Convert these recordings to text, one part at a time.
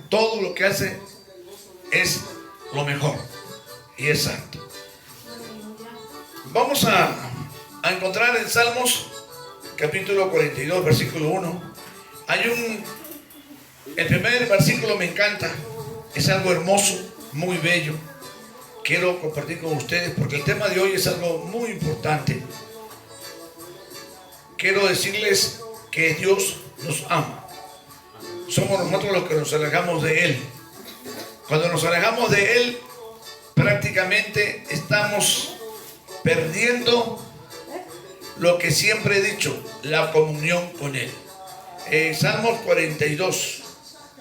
todo lo que hace es lo mejor y es santo. Vamos a encontrar en Salmos capítulo 42, versículo 1. El primer versículo me encanta, es algo hermoso, muy bello. Quiero compartir con ustedes porque el tema de hoy es algo muy importante. Quiero decirles que Dios nos ama. Somos nosotros los que nos alejamos de Él. Cuando nos alejamos de Él, prácticamente estamos perdiendo lo que siempre he dicho, la comunión con Él. Salmos 42,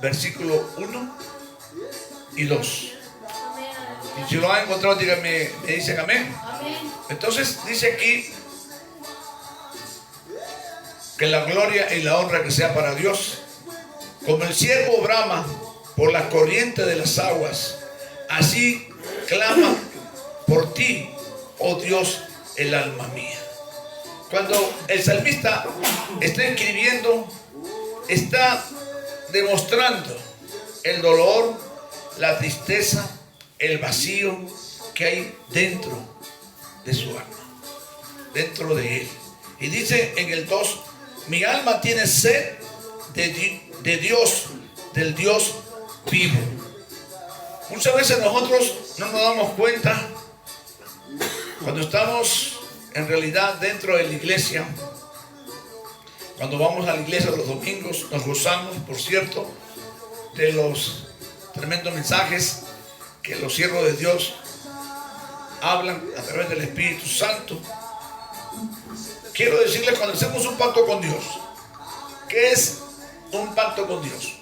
versículo 1 y 2. Y si lo han encontrado, díganme, me dicen amén. Entonces dice aquí que la gloria y la honra que sea para Dios. Como el ciervo brama por la corriente de las aguas, así clama por ti, oh Dios, el alma mía. Cuando el salmista está escribiendo, está demostrando el dolor, la tristeza, el vacío que hay dentro de su alma, dentro de él. Y dice en el 2, mi alma tiene sed de Dios, del Dios vivo. Muchas veces nosotros no nos damos cuenta cuando estamos en realidad dentro de la iglesia. Cuando vamos a la iglesia los domingos, nos gozamos, por cierto, de los tremendos mensajes que los siervos de Dios hablan a través del Espíritu Santo. Quiero decirles, cuando hacemos un pacto con Dios, ¿qué es un pacto con Dios?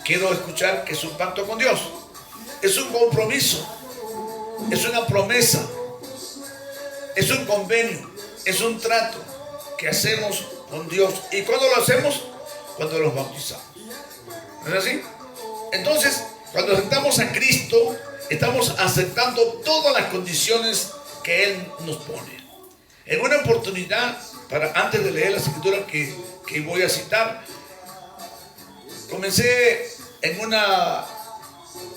Quiero escuchar que es un pacto con Dios. Es un compromiso, es una promesa, es un convenio, es un trato que hacemos con Dios. ¿Y cuándo lo hacemos? Cuando los bautizamos. ¿No es así? Entonces, cuando aceptamos a Cristo, estamos aceptando todas las condiciones que Él nos pone. En una oportunidad, antes de leer las escrituras que voy a citar, comencé en una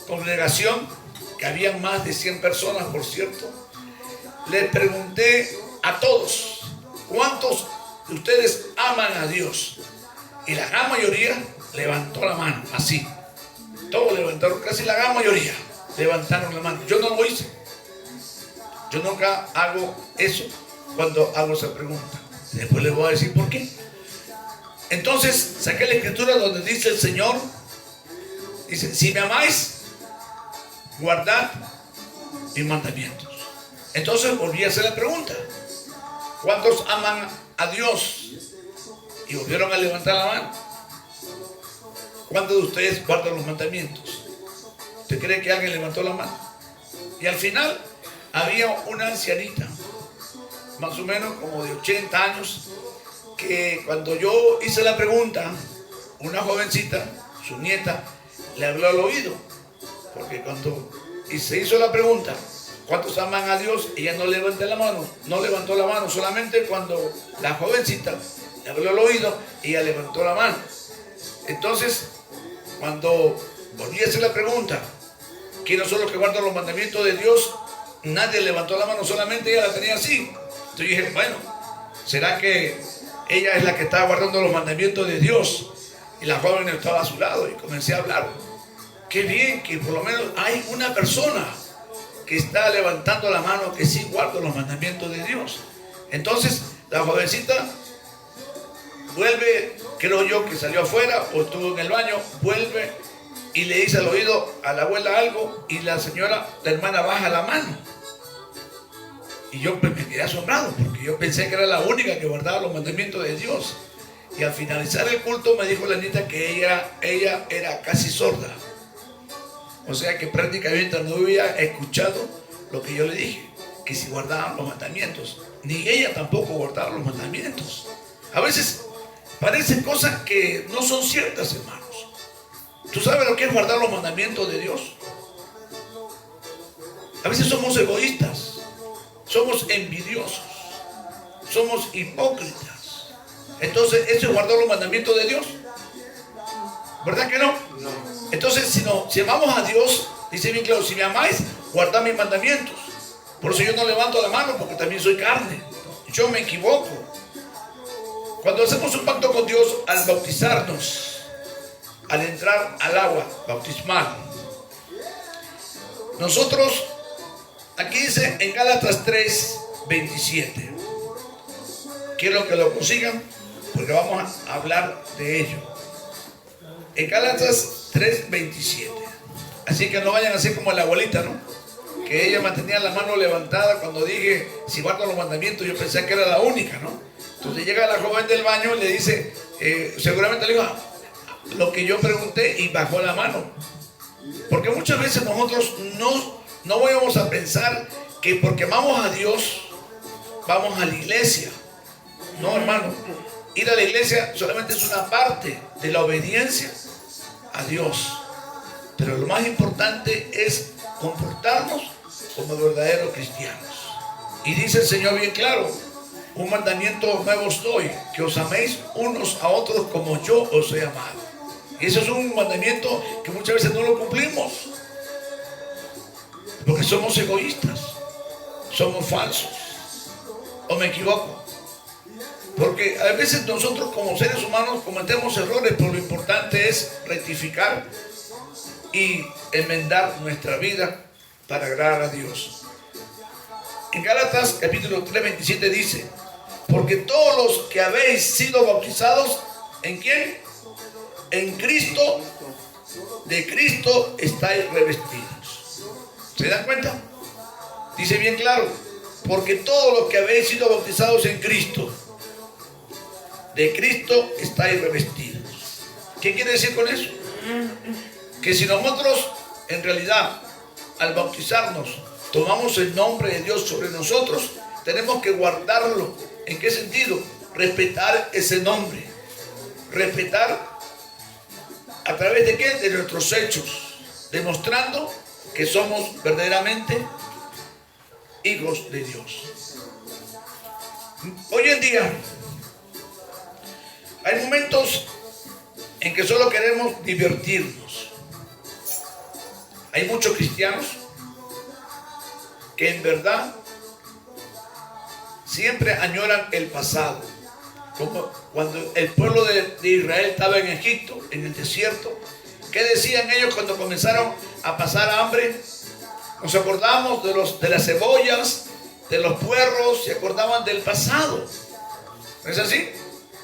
congregación que había más de 100 personas, por cierto. Les pregunté a todos, ¿cuántos de ustedes aman a Dios? Y la gran mayoría levantó la mano, así. Todos levantaron, casi la gran mayoría levantaron la mano. Yo no lo hice. Yo nunca hago eso cuando hago esa pregunta. Después les voy a decir por qué. Entonces saqué la escritura donde dice el Señor, dice, si me amáis, guardad mis mandamientos. Entonces volví a hacer la pregunta, ¿cuántos aman a Dios? Y volvieron a levantar la mano. ¿Cuántos de ustedes guardan los mandamientos? ¿Usted cree que alguien levantó la mano? Y al final había una ancianita, más o menos como de 80 años, que cuando yo hice la pregunta, una jovencita, su nieta, le habló al oído. Porque cuando se hizo la pregunta, ¿cuántos aman a Dios? Ella no levantó la mano. No levantó la mano, solamente cuando la jovencita le habló al oído, ella levantó la mano. Entonces, cuando volví a hacer la pregunta, ¿quiénes son los que guardan los mandamientos de Dios? Nadie levantó la mano, solamente ella la tenía así. Entonces dije, bueno, ¿será que ella es la que está guardando los mandamientos de Dios? Y la joven estaba a su lado y comencé a hablar. Qué bien que por lo menos hay una persona que está levantando la mano que sí guarda los mandamientos de Dios. Entonces la jovencita vuelve, creo yo que salió afuera o estuvo en el baño, vuelve y le dice al oído a la abuela algo y la señora, la hermana, baja la mano. Y yo me quedé asombrado porque yo pensé que era la única que guardaba los mandamientos de Dios. Y al finalizar el culto me dijo la nieta que ella era casi sorda. O sea que prácticamente no había escuchado lo que yo le dije, que si guardaban los mandamientos. Ni ella tampoco guardaba los mandamientos. A veces parecen cosas que no son ciertas, hermanos. ¿Tú sabes lo que es guardar los mandamientos de Dios? A veces somos egoístas, somos envidiosos, somos hipócritas. Entonces, ¿eso es guardar los mandamientos de Dios? ¿Verdad que no? No. Entonces, si amamos a Dios, dice bien claro, si me amáis, guardad mis mandamientos. Por eso yo no levanto la mano, porque también soy carne. Yo me equivoco. Cuando hacemos un pacto con Dios, al bautizarnos, al entrar al agua bautismal, nosotros, aquí dice en Gálatas 3:27, quiero que lo consigan, porque vamos a hablar de ello. En Gálatas 3:27. Así que no vayan a ser como la abuelita, ¿no? Que ella mantenía la mano levantada cuando dije, si guardo los mandamientos, yo pensé que era la única, ¿no? Entonces llega la joven del baño y le dice, seguramente le dijo, lo que yo pregunté, y bajó la mano. Porque muchas veces nosotros no vamos a pensar que porque amamos a Dios, vamos a la iglesia. No, hermano. Ir a la iglesia solamente es una parte de la obediencia a Dios. Pero lo más importante es comportarnos como verdaderos cristianos. Y dice el Señor bien claro, un mandamiento nuevo os doy, que os améis unos a otros como yo os he amado. Y eso es un mandamiento que muchas veces no lo cumplimos, porque somos egoístas, somos falsos. ¿O me equivoco? Porque a veces nosotros como seres humanos cometemos errores, pero lo importante es rectificar y enmendar nuestra vida para agradar a Dios. En Gálatas capítulo 3:27 dice, porque todos los que habéis sido bautizados, ¿en quién? En Cristo, de Cristo estáis revestidos. ¿Se dan cuenta? Dice bien claro, porque todos los que habéis sido bautizados en Cristo, de Cristo estáis revestidos. ¿Qué quiere decir con eso? Que si nosotros en realidad al bautizarnos tomamos el nombre de Dios sobre nosotros, tenemos que guardarlo. ¿En qué sentido? Respetar ese nombre. Respetar a través de qué? De nuestros hechos, demostrando que somos verdaderamente hijos de Dios. Hoy en día hay momentos en que solo queremos divertirnos. Hay muchos cristianos que en verdad siempre añoran el pasado, como cuando el pueblo de Israel estaba en Egipto, en el desierto. ¿Qué decían ellos cuando comenzaron a pasar hambre? Nos acordamos de las cebollas, de los puerros, se acordaban del pasado. ¿No es así?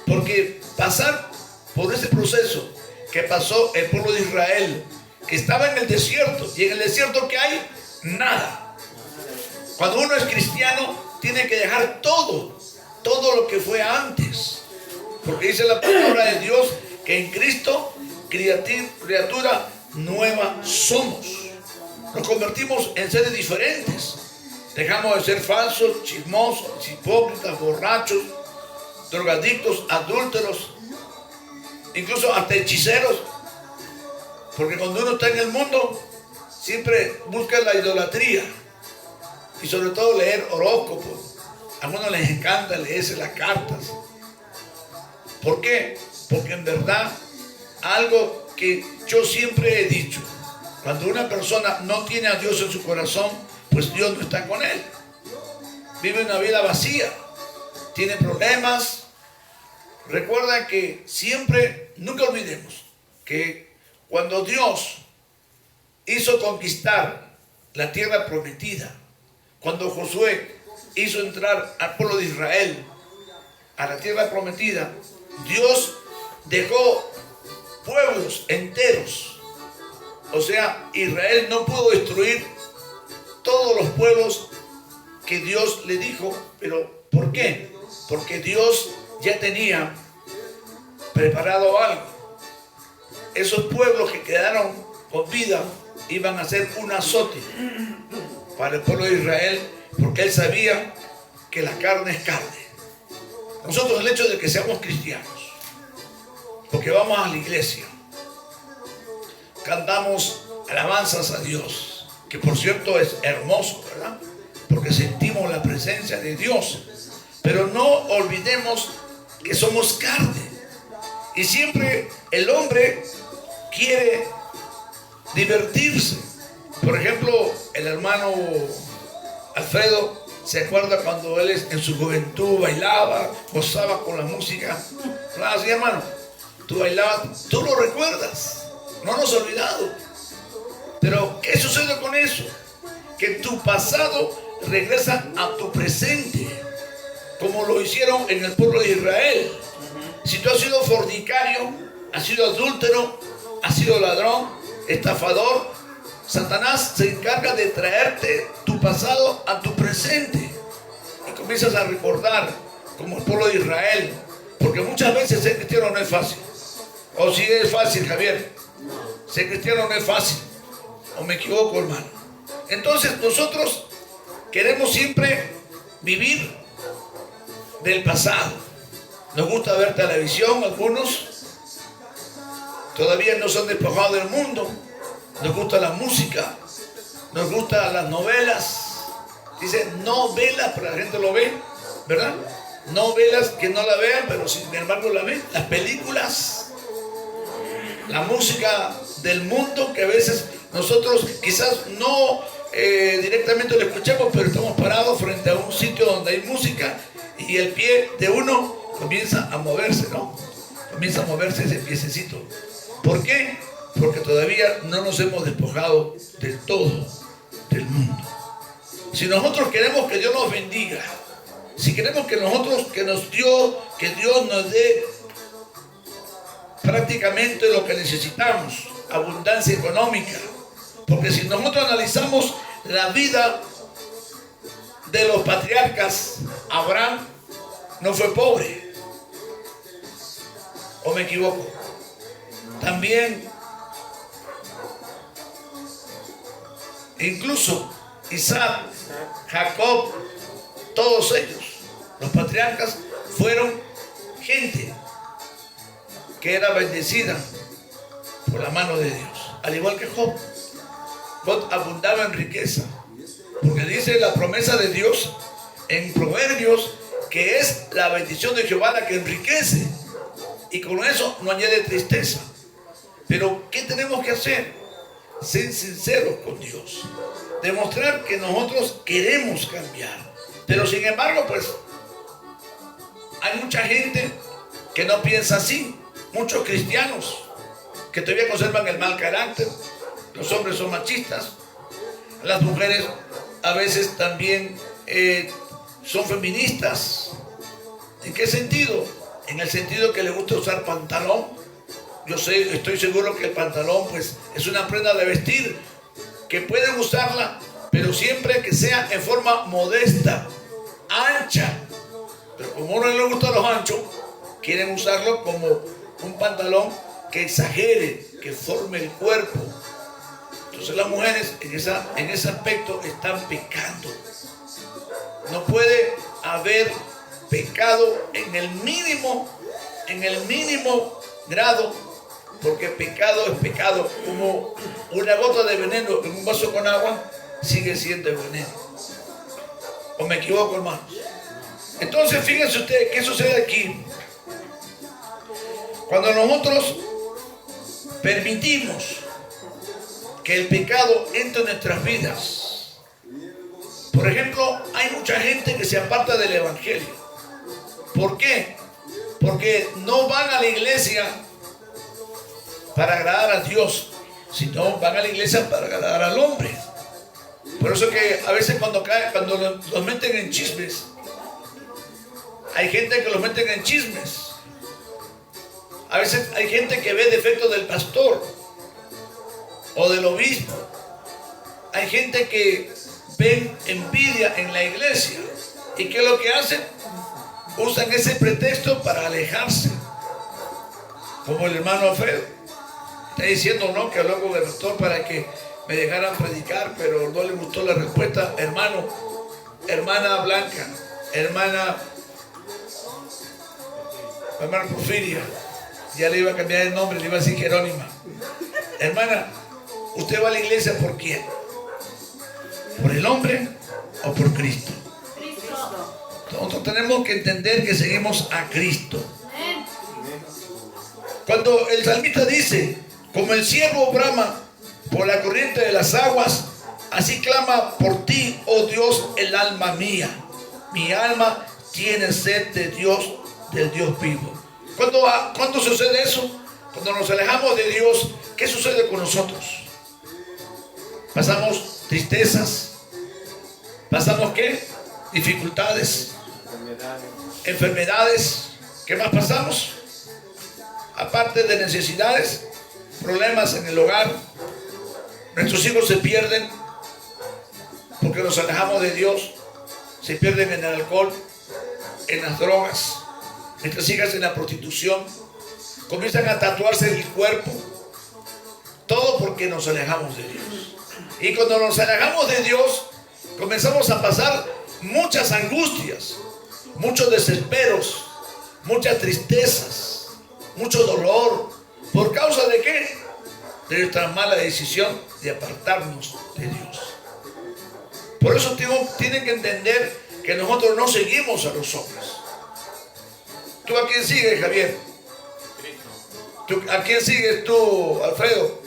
Porque pasar por ese proceso que pasó el pueblo de Israel, que estaba en el desierto, y en el desierto ¿qué hay? Nada. Cuando uno es cristiano, tiene que dejar todo lo que fue antes, porque dice la palabra de Dios que en Cristo criatura nueva somos. Nos convertimos en seres diferentes. Dejamos de ser falsos, chismosos, hipócritas, borrachos, drogadictos, adúlteros, incluso hasta hechiceros. Porque cuando uno está en el mundo, siempre busca la idolatría. Y sobre todo leer horóscopos. A algunos les encanta leerse las cartas. ¿Por qué? Porque en verdad, algo que yo siempre he dicho, cuando una persona no tiene a Dios en su corazón, pues Dios no está con él. Vive una vida vacía, tiene problemas. Recuerda que siempre, nunca olvidemos, que cuando Dios hizo conquistar la tierra prometida, cuando Josué hizo entrar al pueblo de Israel a la tierra prometida, Dios dejó pueblos enteros. O sea, Israel no pudo destruir todos los pueblos que Dios le dijo. ¿Pero por qué? Porque Dios ya tenía preparado algo. Esos pueblos que quedaron con vida iban a ser un azote para el pueblo de Israel, porque él sabía que la carne es carne. Nosotros, el hecho de que seamos cristianos, porque vamos a la iglesia, cantamos alabanzas a Dios, que por cierto es hermoso, ¿verdad? Porque sentimos la presencia de Dios, pero no olvidemos que somos carne. Y siempre el hombre quiere divertirse. Por ejemplo, el hermano Alfredo se acuerda cuando él en su juventud bailaba, gozaba con la música. ¿No? Así, hermano, tú bailabas, tú lo recuerdas, no nos hemos olvidado. Pero ¿qué sucede con eso? Que tu pasado regresa a tu presente, como lo hicieron en el pueblo de Israel. Si tú has sido fornicario, has sido adúltero, has sido ladrón, estafador, Satanás se encarga de traerte tu pasado a tu presente y comienzas a recordar como el pueblo de Israel, porque muchas veces ser cristiano no es fácil. O si es fácil, Javier, ser cristiano no es fácil. ¿O me equivoco, hermano? Entonces nosotros queremos siempre vivir del pasado. Nos gusta ver televisión, algunos todavía no son despojados del mundo. Nos gusta la música, nos gustan las novelas. Dice novelas, pero la gente lo ve, ¿verdad? Novelas que no la vean, pero sin embargo la ven. Las películas, la música del mundo, que a veces nosotros quizás no directamente lo escuchamos, pero estamos parados frente a un sitio donde hay música y el pie de uno comienza a moverse, ¿no? Comienza a moverse ese piececito. ¿Por qué? Porque todavía no nos hemos despojado del todo del mundo. Si nosotros queremos que Dios nos bendiga, si queremos que que Dios nos dé prácticamente lo que necesitamos, abundancia económica, porque si nosotros analizamos la vida de los patriarcas, Abraham no fue pobre, ¿o me equivoco? También incluso Isaac, Jacob, todos ellos, los patriarcas, fueron gente que era bendecida por la mano de Dios. Al igual que Job, Job abundaba en riqueza, porque dice la promesa de Dios en Proverbios que es la bendición de Jehová la que enriquece, y con eso no añade tristeza. Pero ¿qué tenemos que hacer? Ser sinceros con Dios, demostrar que nosotros queremos cambiar. Pero sin embargo, pues hay mucha gente que no piensa así, muchos cristianos que todavía conservan el mal carácter. Los hombres son machistas, las mujeres a veces también son feministas. ¿En qué sentido? En el sentido que les gusta usar pantalón. Estoy seguro que el pantalón pues es una prenda de vestir que pueden usarla, pero siempre que sea en forma modesta, ancha. Pero como a uno no le gusta los anchos, quieren usarlo como un pantalón que exagere, que forme el cuerpo. Entonces las mujeres en ese aspecto están pecando. No puede haber pecado en el mínimo grado, porque pecado es pecado. Como una gota de veneno en un vaso con agua sigue siendo veneno. ¿O me equivoco, hermanos? Entonces fíjense ustedes qué sucede aquí. Cuando nosotros permitimos que el pecado entre en nuestras vidas, por ejemplo, hay mucha gente que se aparta del evangelio. ¿Por qué? Porque no van a la iglesia para agradar a Dios, sino van a la iglesia para agradar al hombre. Por eso que a veces cuando los meten en chismes, hay gente que los meten en chismes. A veces hay gente que ve defectos del pastor o del obispo. Hay gente que ven envidia en la iglesia. ¿Y qué es lo que hacen? Usan ese pretexto para alejarse. Como el hermano Alfredo está diciendo, no, que habló con el pastor para que me dejaran predicar, pero no le gustó la respuesta. Hermano, hermana Blanca, hermana Porfiria, ya le iba a cambiar el nombre, le iba a decir Jerónima. Hermana, ¿usted va a la iglesia por quién? ¿Por el hombre o por Cristo? Nosotros tenemos que entender que seguimos a Cristo. Cuando el salmista dice, Como el ciervo brama por la corriente de las aguas, así clama por ti, oh Dios, el alma mía. Mi alma tiene sed de Dios, del Dios vivo. ¿Cuándo sucede eso? Cuando nos alejamos de Dios, ¿qué sucede con nosotros? Pasamos tristezas. ¿Pasamos qué? Dificultades. Enfermedades. ¿Qué más pasamos? Aparte de necesidades, problemas en el hogar. Nuestros hijos se pierden porque nos alejamos de Dios. Se pierden en el alcohol, en las drogas. Nuestras hijas en la prostitución. Comienzan a tatuarse el cuerpo. Todo porque nos alejamos de Dios. Y cuando nos alejamos de Dios, comenzamos a pasar muchas angustias, muchos desesperos, muchas tristezas, mucho dolor. ¿Por causa de qué? De nuestra mala decisión de apartarnos de Dios. Por eso tienen que entender que nosotros no seguimos a los hombres. ¿Tú a quién sigues, Javier? ¿A quién sigues tú, Alfredo?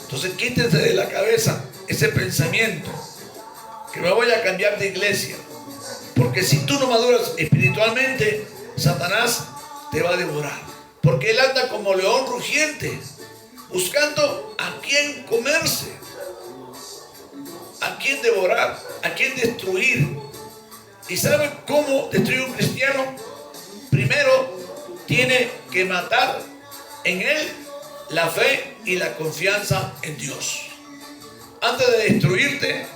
Entonces quítense de la cabeza ese pensamiento que me voy a cambiar de iglesia, porque si tú no maduras espiritualmente, Satanás te va a devorar, porque él anda como león rugiente buscando a quién comerse, a quién devorar, a quién destruir. ¿Y saben cómo destruir un cristiano? Primero tiene que matar en él la fe y la confianza en Dios. Antes de destruirte,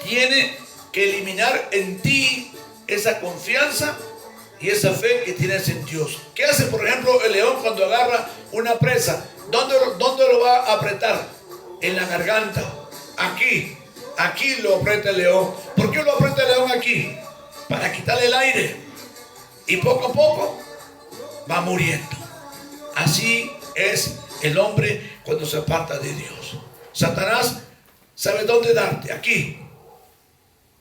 tiene que eliminar en ti esa confianza y esa fe que tienes en Dios. ¿Qué hace, por ejemplo, el león cuando agarra una presa? ¿Dónde lo va a apretar? En la garganta. Aquí lo aprieta el león. ¿Por qué lo aprieta el león aquí? Para quitarle el aire. Y poco a poco va muriendo. Así es el hombre cuando se aparta de Dios. Satanás sabe dónde darte. Aquí.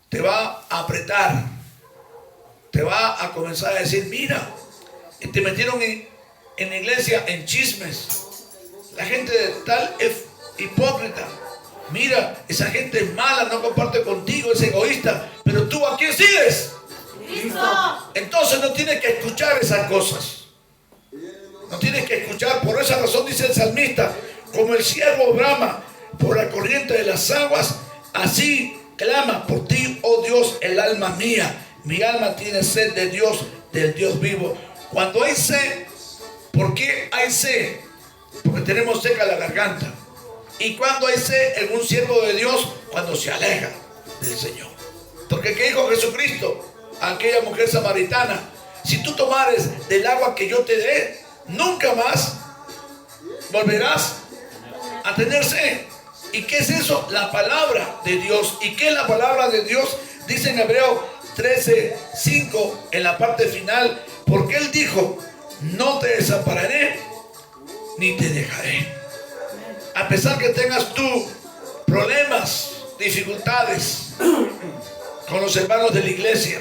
Te va a apretar. Te va a comenzar a decir, mira, te metieron en la iglesia en chismes. La gente de tal es hipócrita. Mira, esa gente es mala, no comparte contigo, es egoísta. Pero tú, ¿a quién sigues? Cristo. Entonces no tienes que escuchar esas cosas. No tienes que escuchar. Por esa razón dice el salmista, como el ciervo brama por la corriente de las aguas, así clama por ti, oh Dios, el alma mía. Mi alma tiene sed de Dios, del Dios vivo. Cuando hay sed, ¿por qué hay sed? Porque tenemos seca la garganta. Y cuando hay sed en un siervo de Dios, cuando se aleja del Señor. Porque ¿qué dijo Jesucristo a aquella mujer samaritana? Si tú tomares del agua que yo te dé, nunca más volverás a tener sed. ¿Y qué es eso? La palabra de Dios. ¿Y qué es la palabra de Dios? Dice en Hebreo 13:5 en la parte final, porque Él dijo, no te desampararé ni te dejaré. A pesar que tengas tú problemas, dificultades con los hermanos de la iglesia,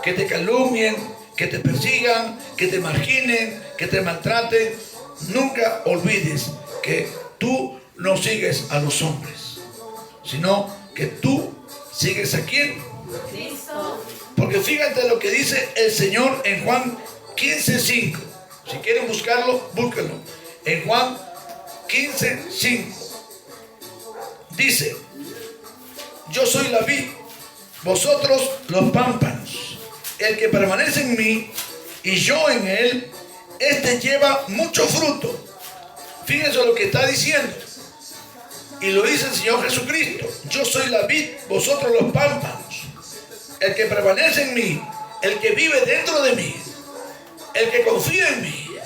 que te calumnien, que te persigan, que te marginen, que te maltraten, nunca olvides que tú no sigues a los hombres, sino que tú sigues a ¿quién? Cristo. Porque fíjate lo que dice el Señor en Juan 15:5. Si quieren buscarlo, búsquenlo. En Juan 15:5 dice, yo soy la vid, vosotros los pámpanos. El que permanece en mí y yo en él, este lleva mucho fruto. Fíjense lo que está diciendo. Y lo dice el Señor Jesucristo. Yo soy la vid, vosotros los pámpanos. El que permanece en mí, el que vive dentro de mí, el que confía en mí,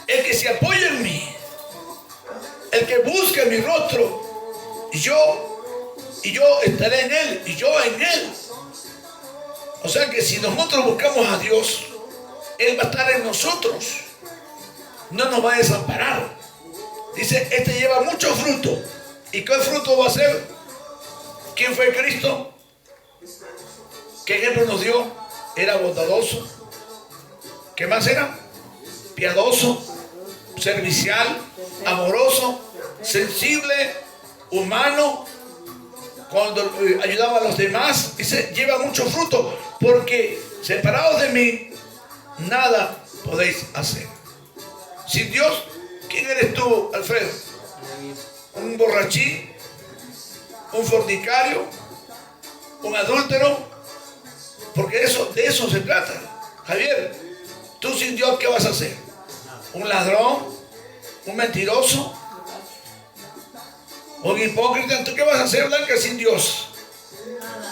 el que se apoya en mí, el que busca mi rostro, y yo estaré en él, y yo en él. O sea que si nosotros buscamos a Dios, Él va a estar en nosotros, no nos va a desamparar. Dice, este lleva mucho fruto. ¿Y qué fruto va a ser? ¿Quién fue Cristo? ¿Qué ejemplo nos dio? Era bondadoso. ¿Qué más era? Piadoso, servicial, amoroso, sensible, humano, cuando ayudaba a los demás, dice, lleva mucho fruto, porque separados de mí, nada podéis hacer. Sin Dios, ¿quién eres tú, Alfredo? ¿Un borrachín? ¿Un fornicario? ¿Un adúltero? Porque de eso se trata. Javier, tú sin Dios, ¿qué vas a hacer? ¿Un ladrón? ¿Un mentiroso? ¿Un hipócrita? ¿Tú qué vas a hacer, Blanca, sin Dios?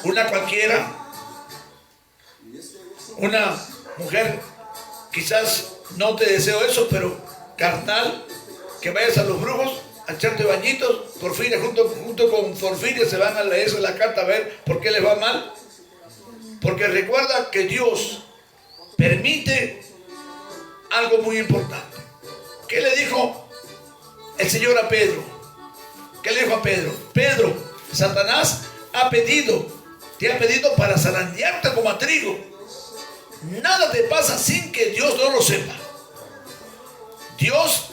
¿Una cualquiera? ¿Una mujer? Quizás no te deseo eso, pero carnal, que vayas a los brujos a echarte bañitos. Porfiria, junto con Porfiria se van a leer la carta a ver por qué les va mal. Porque recuerda que Dios permite algo muy importante. ¿Qué le dijo el Señor a Pedro? ¿Qué le dijo a Pedro? Pedro, Satanás te ha pedido para zarandearte como a trigo. Nada te pasa sin que Dios no lo sepa. Dios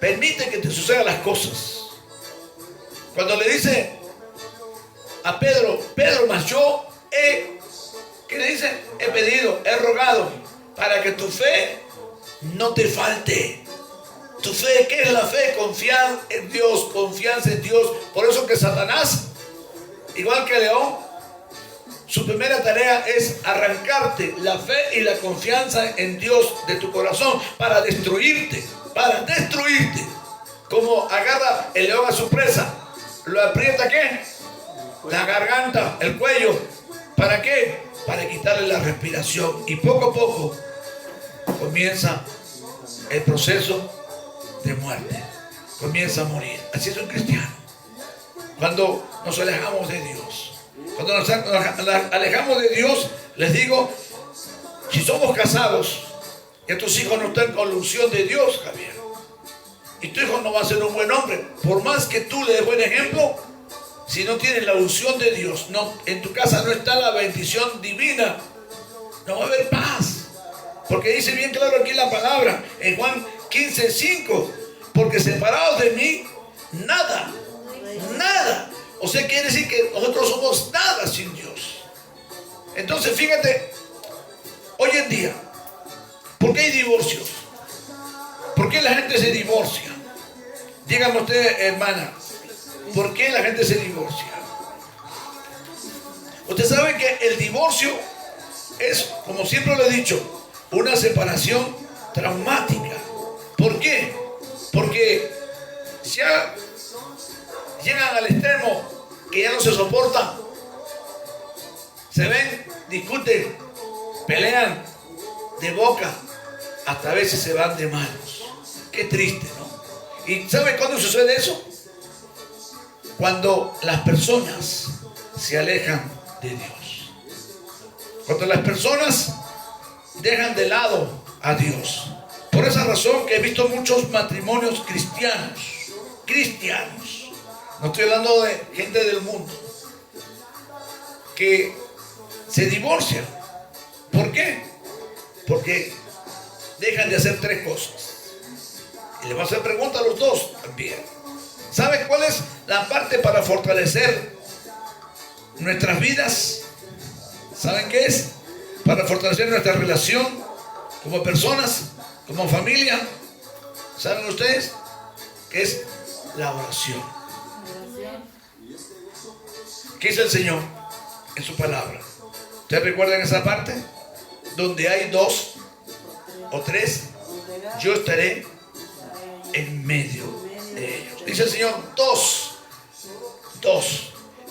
permite que te sucedan las cosas. Cuando le dice a Pedro, mas yo ¿qué le dice? He pedido, he rogado para que tu fe no te falte. Tu fe, ¿qué es la fe? Confiar en Dios, confianza en Dios. Por eso que Satanás, igual que León, su primera tarea es arrancarte la fe y la confianza en Dios de tu corazón para destruirte, Como agarra el león a su presa, lo aprieta, ¿qué? La garganta, el cuello. ¿Para qué? Para quitarle la respiración. Y poco a poco comienza el proceso de muerte. Comienza a morir. Así es un cristiano. Cuando nos alejamos de Dios. Cuando nos alejamos de Dios, les digo, si somos casados y tus hijos no están con la unción de Dios, Javier, y tu hijo no va a ser un buen hombre, por más que tú le des buen ejemplo, si no tienes la unción de Dios, en tu casa no está la bendición divina, no va a haber paz. Porque dice bien claro aquí la palabra, en Juan 15:5, porque separados de mí, nada. O sea, quiere decir que nosotros somos nada sin Dios. Entonces, fíjate, hoy en día, ¿por qué hay divorcios? ¿Por qué la gente se divorcia? Dígame usted, hermana, ¿por qué la gente se divorcia? Usted sabe que el divorcio es, como siempre lo he dicho, una separación traumática. ¿Por qué? Porque ya llegan al extremo que ya no se soportan. Se ven, discuten, pelean de boca, hasta a veces se van de manos. Qué triste, ¿no? ¿Y sabe cuándo sucede eso? Cuando las personas se alejan de Dios. Cuando las personas dejan de lado a Dios. Por esa razón que he visto muchos matrimonios cristianos. No estoy hablando de gente del mundo. Que se divorcian. ¿Por qué? Porque dejan de hacer tres cosas. Y le voy a hacer pregunta a los dos también. ¿Sabe cuál es la parte para fortalecer nuestras vidas? ¿Saben qué es? Para fortalecer nuestra relación como personas, como familia. ¿Saben ustedes? ¿Qué es la oración? ¿Qué dice el Señor en su palabra? ¿Ustedes recuerdan esa parte? Donde hay dos o tres, yo estaré en medio de ellos. Dice el Señor, dos.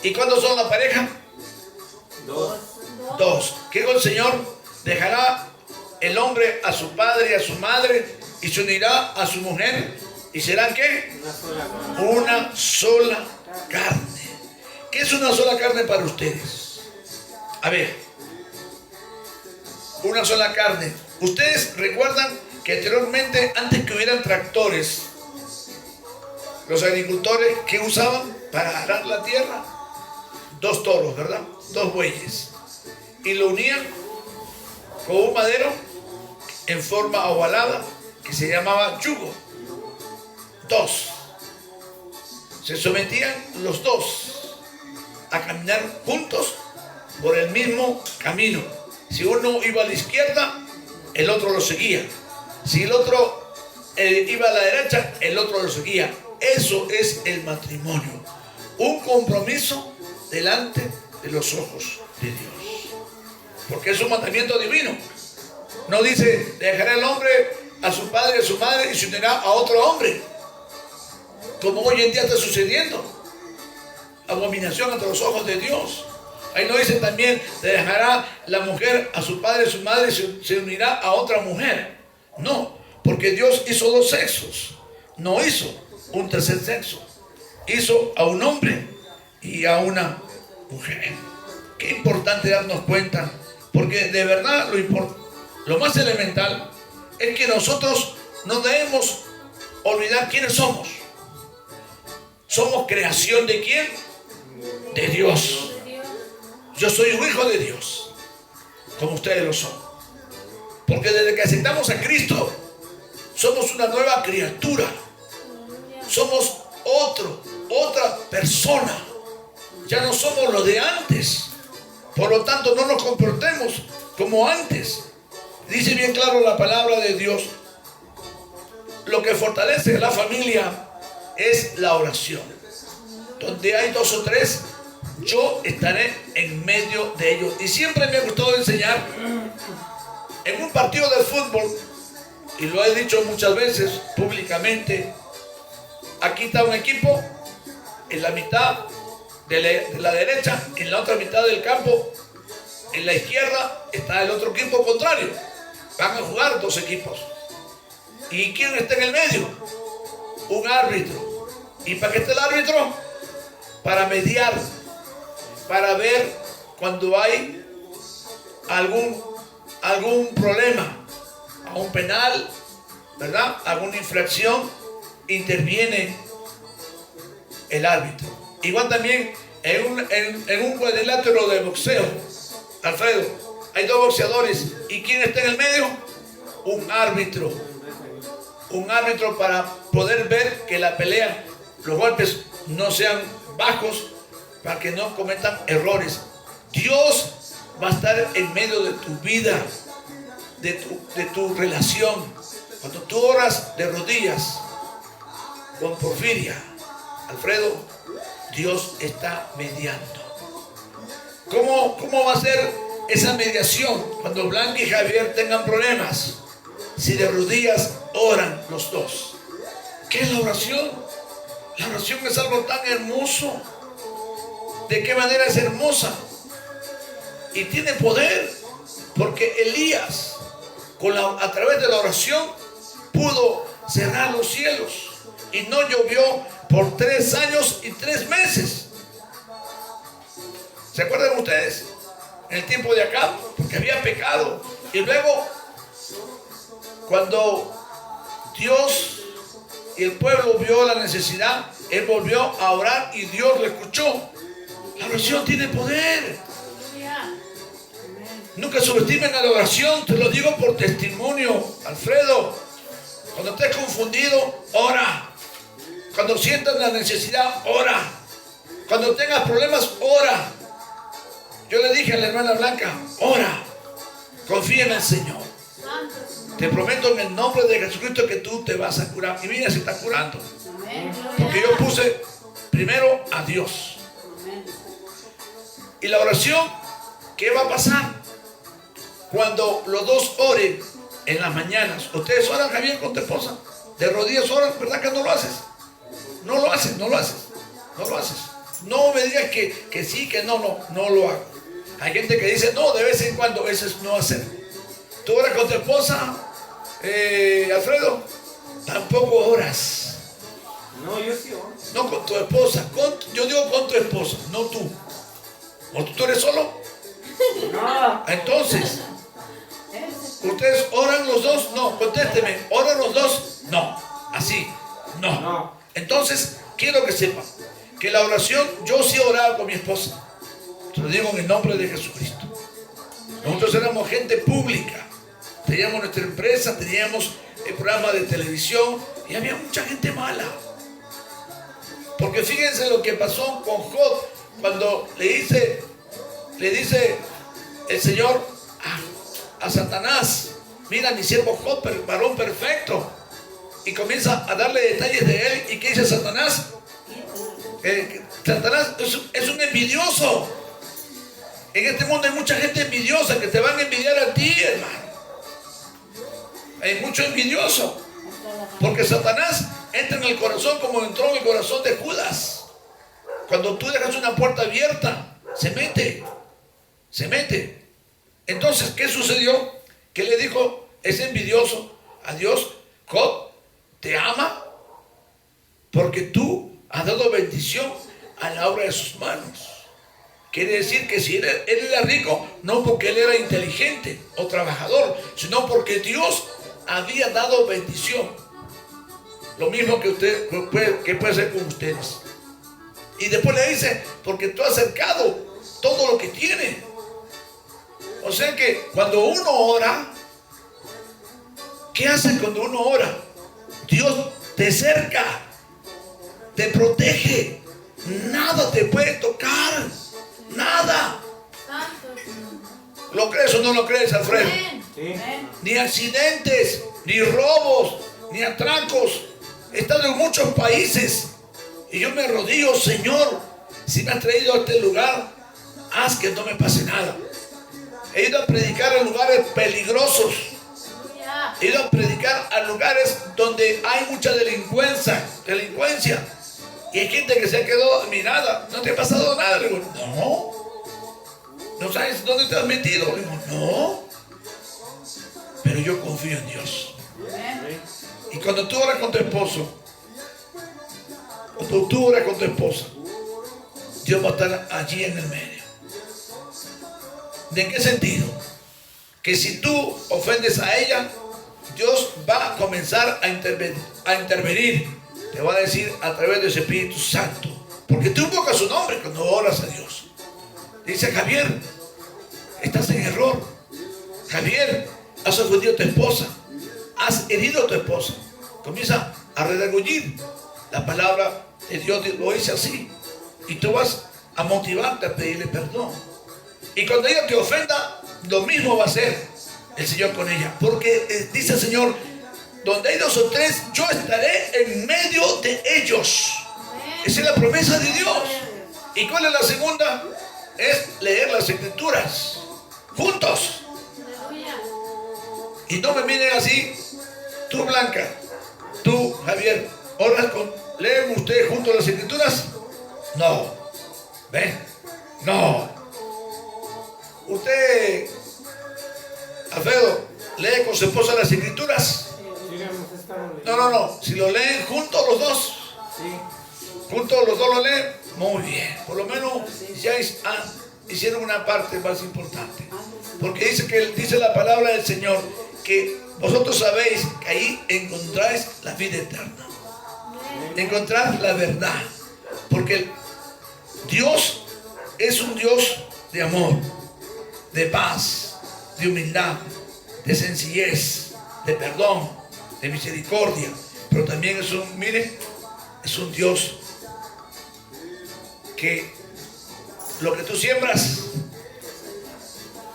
¿Y cuándo son la pareja? Dos. ¿Qué dijo el Señor? Dejará el hombre a su padre y a su madre y se unirá a su mujer y serán ¿qué? Una sola carne. ¿Qué es una sola carne para ustedes? A ver, una sola carne. Ustedes recuerdan que anteriormente, antes que hubieran tractores, los agricultores, ¿qué usaban para arar la tierra? Dos toros, ¿verdad? Dos bueyes. Y lo unían con un madero en forma ovalada que se llamaba yugo. dos. Se sometían los dos a caminar juntos por el mismo camino. Si uno iba a la izquierda, el otro lo seguía. Si el otro iba a la derecha, el otro lo seguía. Eso es el matrimonio. Un compromiso delante de los ojos de Dios. Porque es un mandamiento divino. No dice, dejará el hombre a su padre y a su madre y se unirá a otro hombre, como hoy en día está sucediendo. Abominación ante los ojos de Dios. Ahí no dice también, dejará la mujer a su padre y a su madre y se unirá a otra mujer. No, porque Dios hizo dos sexos. No hizo un tercer sexo. Hizo a un hombre y a una mujer. Qué importante darnos cuenta, porque de verdad lo más elemental es que nosotros no debemos olvidar quiénes somos. Somos creación ¿de quién? De Dios. Yo soy un hijo de Dios, como ustedes lo son. Porque desde que aceptamos a Cristo, somos una nueva criatura. Somos otra persona. Ya no somos lo de antes. Por lo tanto, no nos comportemos como antes. Dice bien claro la palabra de Dios. Lo que fortalece a la familia es la oración. Donde hay dos o tres, yo estaré en medio de ellos. Y siempre me ha gustado enseñar en un partido de fútbol, y lo he dicho muchas veces públicamente. Aquí está un equipo en la mitad de la derecha, en la otra mitad del campo, en la izquierda está el otro equipo contrario. Van a jugar dos equipos. ¿Y quién está en el medio? Un árbitro. ¿Y para qué está el árbitro? Para mediar, para ver cuando hay algún problema, a un penal, ¿verdad? Alguna infracción, interviene el árbitro. Igual también en un cuadrilátero de boxeo, Alfredo, hay dos boxeadores. ¿Y quién está en el medio? Un árbitro. Un árbitro para poder ver que la pelea, los golpes no sean bajos, para que no cometan errores. Dios va a estar en medio de tu vida, de tu relación. Cuando tú oras de rodillas con porfiria, Alfredo, Dios está mediando. ¿Cómo va a ser esa mediación cuando Blanca y Javier tengan problemas? Si de rodillas oran los dos. ¿Qué es la oración? La oración es algo tan hermoso. ¿De qué manera es hermosa? Y tiene poder, porque Elías, a través de la oración, pudo cerrar los cielos y no llovió por 3 años y 3 meses. ¿Se acuerdan ustedes? En el tiempo de Acab, porque había pecado. Y luego, cuando Dios y el pueblo vio la necesidad, él volvió a orar y Dios lo escuchó. La oración tiene poder. Nunca subestimen a la oración, te lo digo por testimonio, Alfredo. Cuando estés confundido, ora. Cuando sientas la necesidad, ora. Cuando tengas problemas, ora. Yo le dije a la hermana Blanca, ora. Confía en el Señor. Te prometo en el nombre de Jesucristo que tú te vas a curar. Y mira, se está curando. Porque yo puse primero a Dios. Y la oración, ¿qué va a pasar? Cuando los dos oren en las mañanas. Ustedes oran, Javier, con tu esposa. De rodillas oran, ¿verdad que no lo haces? No lo haces. No me digas que sí, que no lo hago. Hay gente que dice, no, de vez en cuando. Eso es no hacer. ¿Tú oras con tu esposa, Alfredo? Tampoco oras. No, yo sí oro. No con tu esposa. Yo digo con tu esposa, no tú. ¿O tú eres solo? No. Entonces, ¿ustedes oran los dos? No, contésteme. ¿Oran los dos? No. Así, no. Entonces, quiero que sepan que la oración, yo sí oraba con mi esposa. Te lo digo en el nombre de Jesucristo. Nosotros éramos gente pública. Teníamos nuestra empresa, teníamos el programa de televisión Y había mucha gente mala. Porque fíjense lo que pasó con Job cuando le dice el Señor a Satanás: mira, mi siervo Job, varón perfecto. Y comienza a darle detalles de él. ¿Y qué dice Satanás? Satanás es un envidioso. En este mundo hay mucha gente envidiosa que te van a envidiar a ti, hermano. Hay mucho envidioso. Porque Satanás entra en el corazón como entró en el corazón de Judas. Cuando tú dejas una puerta abierta, se mete. Entonces, ¿qué sucedió? Que le dijo ese envidioso a Dios: Job te ama porque tú has dado bendición a la obra de sus manos. Quiere decir que si él era rico, no porque él era inteligente o trabajador, sino porque Dios había dado bendición. Lo mismo que puede hacer con ustedes. Y después le dice: porque tú has cercado todo lo que tiene. O sea que cuando uno ora, ¿qué hace cuando uno ora? Dios te cerca, te protege. Nada te puede tocar. Nada. ¿Lo crees o no lo crees, Alfredo? Sí. Ni accidentes, ni robos, ni atracos. He estado en muchos países y yo me arrodillo: Señor, si me has traído a este lugar, haz que no me pase nada. He ido a predicar en lugares peligrosos. He ido a predicar a lugares donde hay mucha delincuencia. Y hay gente que se ha quedado mirada. ¿No te ha pasado nada? Le digo: no. ¿No sabes dónde te has metido? Le digo: no. Pero yo confío en Dios. Y cuando tú oras con tu esposo, Dios va a estar allí en el medio. ¿De qué sentido? Que si tú ofendes a ella, Dios va a comenzar a intervenir. Te va a decir a través del Espíritu Santo. Porque tú invocas su nombre cuando oras a Dios. Dice: Javier, estás en error. Javier, has ofendido a tu esposa. Has herido a tu esposa. Comienza a redargullir. La palabra de Dios lo dice así. Y tú vas a motivarte a pedirle perdón. Y cuando ella te ofenda, lo mismo va a hacer el Señor con ella. Porque dice el Señor: donde hay 2 o 3, yo estaré en medio de ellos. Esa es la promesa de Dios. ¿Y cuál es la segunda? Es leer las Escrituras juntos. Y no me miren así: tú, Blanca, tú, Javier, ¿leen ustedes juntos las Escrituras? No. ¿Ven? No. Usted, Alfredo, ¿lee con su esposa las Escrituras? No. Si lo leen juntos los dos. Sí. Juntos los dos lo leen. Muy bien. Por lo menos ya hicieron una parte más importante. Porque dice la palabra del Señor que vosotros sabéis que ahí encontráis la vida eterna. Encontrar la verdad. Porque Dios es un Dios de amor, de paz, de humildad, de sencillez, de perdón, de misericordia. Pero también es un Dios que lo que tú siembras,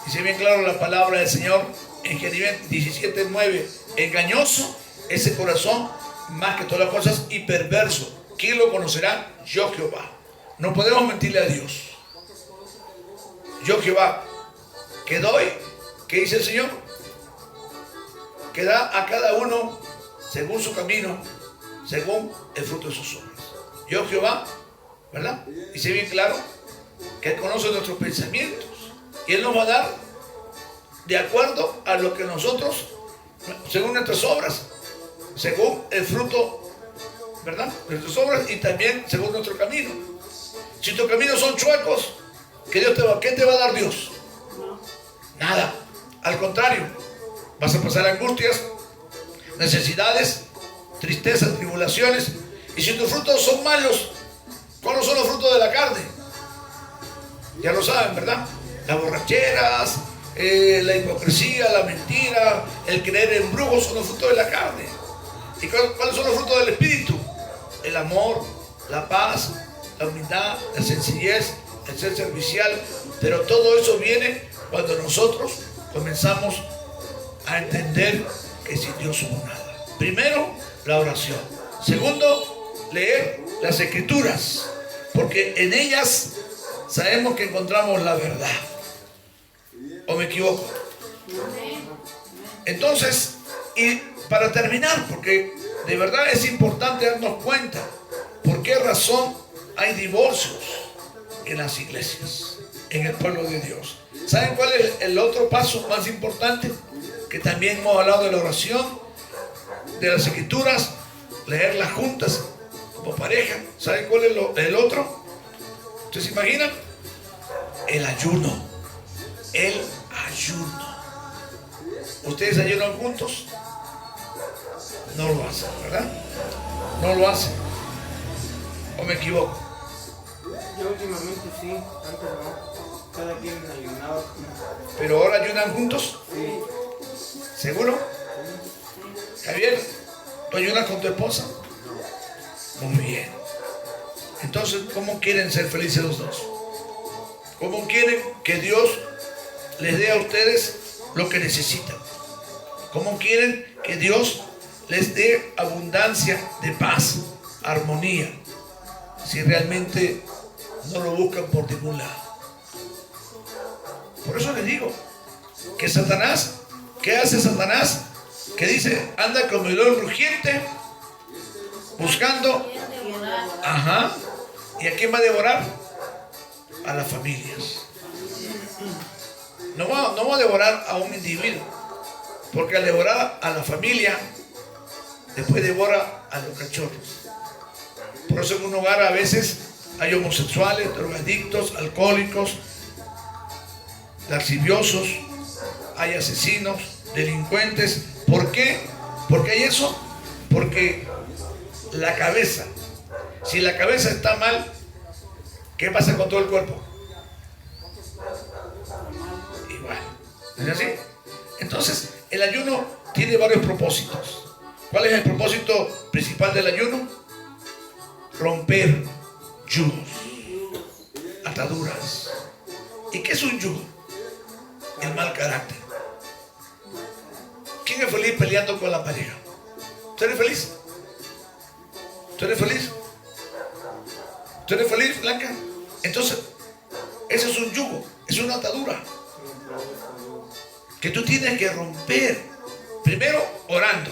dice bien claro la palabra del Señor en Jeremías 17:9: engañoso es el corazón más que todas las cosas y perverso. ¿Quién lo conocerá? Yo, Jehová. No podemos mentirle a Dios. Yo, Jehová, que doy, ¿qué dice el Señor? Que da a cada uno según su camino, según el fruto de sus obras. Yo, Jehová, ¿verdad? Dice bien claro que Él conoce nuestros pensamientos y Él nos va a dar de acuerdo a lo que nosotros, según nuestras obras, según el fruto, ¿verdad? Nuestras obras y también según nuestro camino. Si tus caminos son chuecos, ¿qué te va a dar Dios? Nada. Al contrario, vas a pasar angustias, necesidades, tristezas, tribulaciones. Y si tus frutos son malos, ¿cuáles son los frutos de la carne? Ya lo saben, ¿verdad? Las borracheras, la hipocresía, la mentira, el creer en brujos son los frutos de la carne. ¿Y cuáles son los frutos del Espíritu? El amor, la paz, la humildad, la sencillez, el ser servicial. Pero todo eso viene cuando nosotros comenzamos a entender que sin Dios somos nada. Primero, la oración. Segundo, leer las Escrituras, porque en ellas sabemos que encontramos la verdad. ¿O me equivoco? Entonces, y para terminar, porque de verdad es importante darnos cuenta por qué razón hay divorcios en las iglesias, en el pueblo de Dios. ¿Saben cuál es el otro paso más importante? Que también hemos hablado de la oración, de las Escrituras, leerlas juntas como pareja. ¿Saben cuál es el otro? ¿Ustedes se imaginan? El ayuno. El ayuno. ¿Ustedes ayunan juntos? No lo hacen, ¿verdad? No lo hacen. ¿O me equivoco? Yo últimamente sí, antes no. Cada quien ayunaba. ¿Pero ahora ayunan juntos? Sí. ¿Seguro? Javier, ¿tú ayunas con tu esposa? Muy bien. Entonces, ¿cómo quieren ser felices los dos? ¿Cómo quieren que Dios les dé a ustedes lo que necesitan? ¿Cómo quieren que Dios les dé abundancia de paz, armonía, si realmente no lo buscan por ningún lado? Por eso les digo que Satanás, ¿qué hace Satanás? Que dice, anda como el león rugiente buscando, ajá, ¿y a quién va a devorar? A las familias. No va a devorar a un individuo, porque al devorar a la familia, después devora a los cachorros. Por eso en un hogar a veces hay homosexuales, drogadictos, alcohólicos, lasciviosos, hay asesinos, delincuentes. ¿Por qué? ¿Por qué hay eso? Porque la cabeza, si la cabeza está mal, ¿qué pasa con todo el cuerpo? Igual. ¿No es así? Entonces, el ayuno tiene varios propósitos. ¿Cuál es el propósito principal del ayuno? Romper yugos, ataduras. ¿Y qué es un yugo? El mal carácter. ¿Quién es feliz peleando con la pareja? ¿Tú eres feliz? ¿Tú eres feliz? ¿Tú eres feliz, Blanca? Entonces, ese es un yugo, es una atadura que tú tienes que romper. Primero, orando,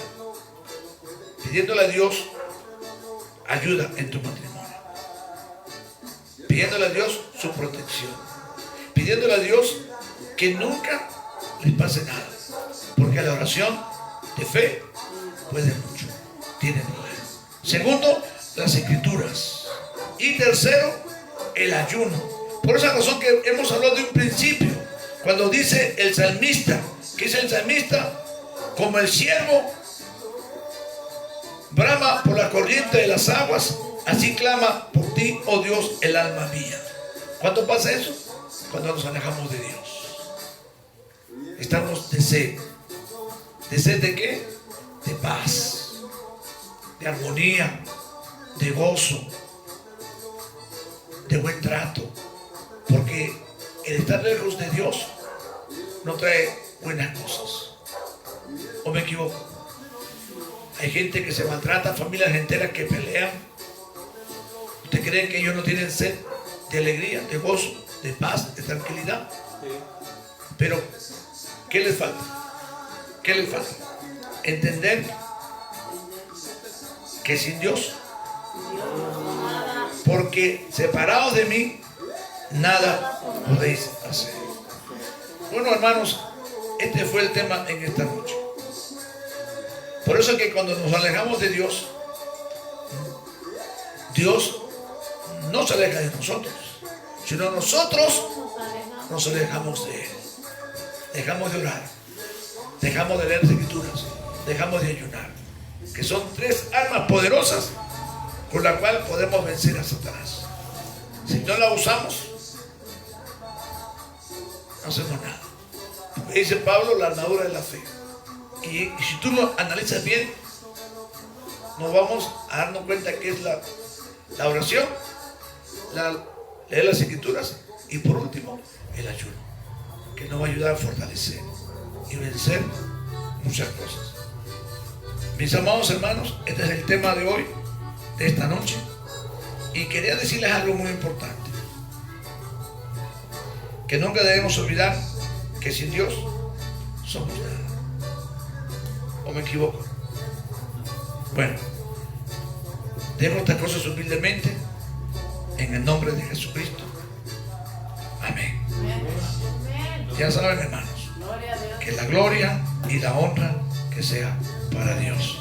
pidiéndole a Dios ayuda en tu matrimonio, pidiéndole a Dios su protección, pidiéndole a Dios que nunca les pase nada, porque la oración de fe puede mucho, tiene poder. Segundo, las Escrituras. Y tercero, el ayuno. Por esa razón que hemos hablado de un principio, cuando dice el salmista, ¿qué es el salmista? Como el siervo brama por la corriente de las aguas, así clama por ti, oh Dios, el alma mía. ¿Cuándo pasa eso? Cuando nos alejamos de Dios. Estamos de sed. ¿De sed de qué? De paz, de armonía, de gozo, de buen trato. Porque el estar lejos de Dios no trae buenas cosas. ¿O me equivoco? Hay gente que se maltrata, familias enteras que pelean. ¿Usted cree que ellos no tienen sed de alegría, de gozo, de paz, de tranquilidad? Pero, ¿qué les falta? ¿Qué les falta? Entender que sin Dios, porque separados de mí, nada podéis hacer. Bueno, hermanos, este fue el tema en esta noche. Por eso es que cuando nos alejamos de Dios, Dios no se aleja de nosotros, sino nosotros nos alejamos de Él. Dejamos de orar, dejamos de leer las Escrituras, dejamos de ayunar, que son tres armas poderosas con las cuales podemos vencer a Satanás. Si no la usamos, no hacemos nada. Dice Pablo, la armadura de la fe. Y si tú lo analizas bien, nos vamos a darnos cuenta que es la oración, leer las escrituras y por último el ayuno, que nos va a ayudar a fortalecer y vencer muchas cosas. Mis amados hermanos, este es el tema de hoy, de esta noche, y quería decirles algo muy importante, que nunca debemos olvidar que sin Dios somos nada. ¿O me equivoco? Bueno, dejo estas cosas humildemente en el nombre de Jesucristo. Amén. Ya saben, hermanos, que la gloria y la honra que sea para Dios.